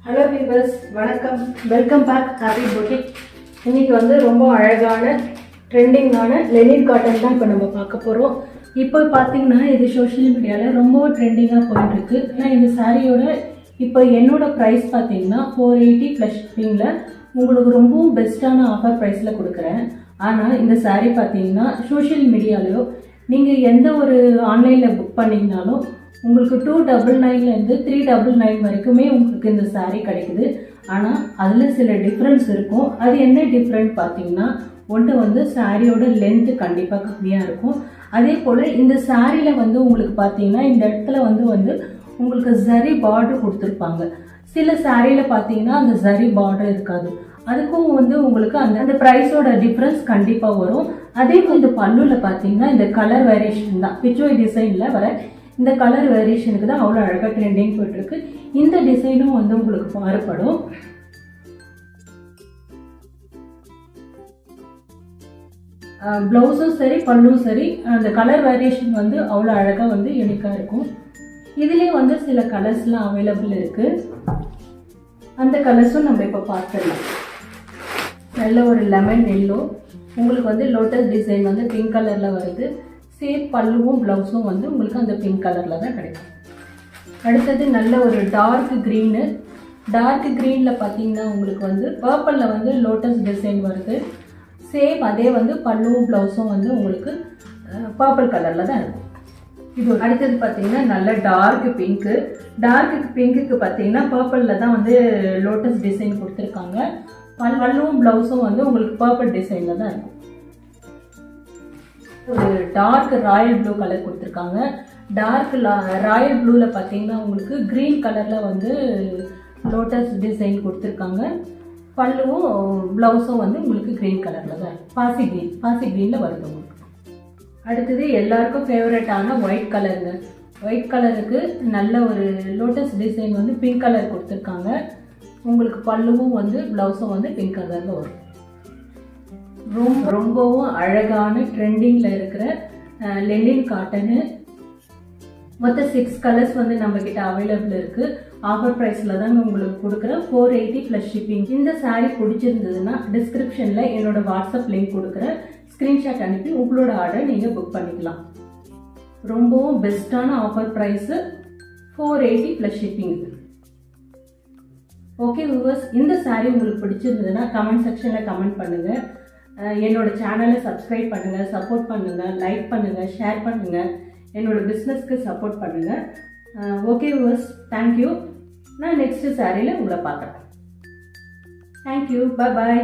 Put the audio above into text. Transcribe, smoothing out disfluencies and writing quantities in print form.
Hello viewers, வணக்கம். Welcome back Happy Boutique. இன்றைக்கி ரொம்ப அழகான ட்ரெண்டிங்கான லெனின் காட்டன் தான் இப்போ நம்ம பார்க்க போகிறோம். இப்போ பார்த்தீங்கன்னா இது சோஷியல் மீடியாவில் ரொம்ப ட்ரெண்டிங்காக போயிட்டுருக்கு. ஆனால் இந்த சாரியோட இப்போ என்னோட ப்ரைஸ் பார்த்தீங்கன்னா 480 ப்ளஸ் ஷிப்பிங்கில் உங்களுக்கு ரொம்பவும் பெஸ்ட்டான ஆஃபர் ப்ரைஸில் கொடுக்குறேன். ஆனால் இந்த சாரீ பார்த்தீங்கன்னா சோஷியல் மீடியாலையோ நீங்கள் எந்த ஒரு ஆன்லைனில் புக் பண்ணிங்கனாலும் உங்களுக்கு 299லேருந்து 399 வரைக்குமே உங்களுக்கு இந்த சாரீ கிடைக்குது. ஆனால் அதில் சில டிஃப்ரென்ஸ் இருக்கும். அது என்ன டிஃப்ரெண்ட் பார்த்தீங்கன்னா, ஒன்று சாரியோட லென்த்து கண்டிப்பாக கம்மியாக இருக்கும். அதே போல் இந்த சாரியில் உங்களுக்கு பார்த்தீங்கன்னா இந்த இடத்துல உங்களுக்கு ஜரி பார்டர் கொடுத்துருப்பாங்க. சில சாரியில் பார்த்தீங்கன்னா அந்த ஜரி பார்டர் இருக்காது. அதுக்கும் உங்களுக்கு அந்த ப்ரைஸோட டிஃப்ரென்ஸ் கண்டிப்பாக வரும். அதே போல் இந்த பல்லுவில் பார்த்தீங்கன்னா இந்த கலர் வேரியேஷன் தான், பிச்சோய் டிசைனில் வர இந்த கலர் வேரியேஷனுக்கு தான் அவ்வளோ அழகாக ட்ரெண்டிங் போயிட்டுருக்கு. இந்த டிசைனும் உங்களுக்கு மாறுபடும். ப்ளவுஸும் சரி பல்லும் சரி அந்த கலர் வேரியேஷன் அவ்வளோ அழகாக யூனிக்காக இருக்கும். இதுலேயே சில கலர்ஸ்லாம் அவைலபிள் இருக்குது. அந்த கலர்ஸும் நம்ம இப்போ பார்த்துடலாம். நல்ல ஒரு லெமன் எல்லோ, உங்களுக்கு லோட்டஸ் டிசைன் பிங்க் கலரில் வருது. சேம் பல்லுவும் ப்ளவுஸும் உங்களுக்கு அந்த பிங்க் கலரில் தான் கிடைக்கும். அடுத்தது நல்ல ஒரு டார்க் க்ரீனு. டார்க் க்ரீனில் பார்த்தீங்கன்னா உங்களுக்கு பர்பிளில் லோட்டஸ் டிசைன் வருது. சேம் அதே பல்லுவும் ப்ளவுஸும் உங்களுக்கு பர்பிள் கலரில் தான் இருக்கும். இது அடுத்தது பார்த்தீங்கன்னா நல்ல டார்க் பிங்க்கு. டார்க் பிங்க்குக்கு பார்த்தீங்கன்னா பர்பிளில் தான் லோட்டஸ் டிசைன் கொடுத்துருக்காங்க. பல்லுவும் ப்ளவுஸும் உங்களுக்கு பர்பிள் டிசைனில் தான் இருக்கும். ஒரு டார்க் ராயல் ப்ளூ கலர் கொடுத்துருக்காங்க. டார்க் ராயல் ப்ளூவில் பார்த்தீங்கன்னா உங்களுக்கு க்ரீன் கலரில் லோட்டஸ் டிசைன் கொடுத்துருக்காங்க. பல்லுவும் ப்ளவுஸும் உங்களுக்கு க்ரீன் கலரில் தான் இருக்கும். பாசி க்ரீனில் வருது உங்களுக்கு. அடுத்தது எல்லாருக்கும் ஃபேவரட்டான ஒயிட் கலருங்க. ஒயிட் கலருக்கு நல்ல ஒரு லோட்டஸ் டிசைன் பிங்க் கலர் கொடுத்துருக்காங்க. உங்களுக்கு பல்லுவும் ப்ளவுஸும் பிங்க் கலரில் வரும். ரொம்பவும் அழகான ட்ரெண்டிங்கில் இருக்கிற லெனின் காட்டனு. மொத்தம் 6 கலர்ஸ் நம்மக்கிட்ட அவைலபிள் இருக்குது. ஆஃபர் ப்ரைஸில் தாங்க உங்களுக்கு கொடுக்குறேன். 480 ப்ளஸ் ஷிப்பிங். இந்த சாரீ பிடிச்சிருந்ததுன்னா டிஸ்கிரிப்ஷனில் என்னோடய வாட்ஸ்அப் லிங்க் கொடுக்குறேன். ஸ்க்ரீன்ஷாட் அனுப்பி உங்களோட ஆர்டர் நீங்கள் புக் பண்ணிக்கலாம். ரொம்பவும் பெஸ்ட்டான offer price 480 plus shipping. Okay viewers, இந்த சாரீ உங்களுக்கு பிடிச்சிருந்ததுன்னா கமெண்ட் செக்ஷனில் கமெண்ட் பண்ணுங்கள். என்னோட சேனலை சப்ஸ்கிரைப் பண்ணுங்கள், சப்போர்ட் பண்ணுங்கள், லைக் பண்ணுங்கள், ஷேர் பண்ணுங்கள். என்னோட பிஸ்னஸ்க்கு சப்போர்ட் பண்ணுங்கள். Okay viewers, thank you. நான் நெக்ஸ்ட் சாரியில் உங்களை பார்க்குறேன். தேங்க்யூ, பாய்.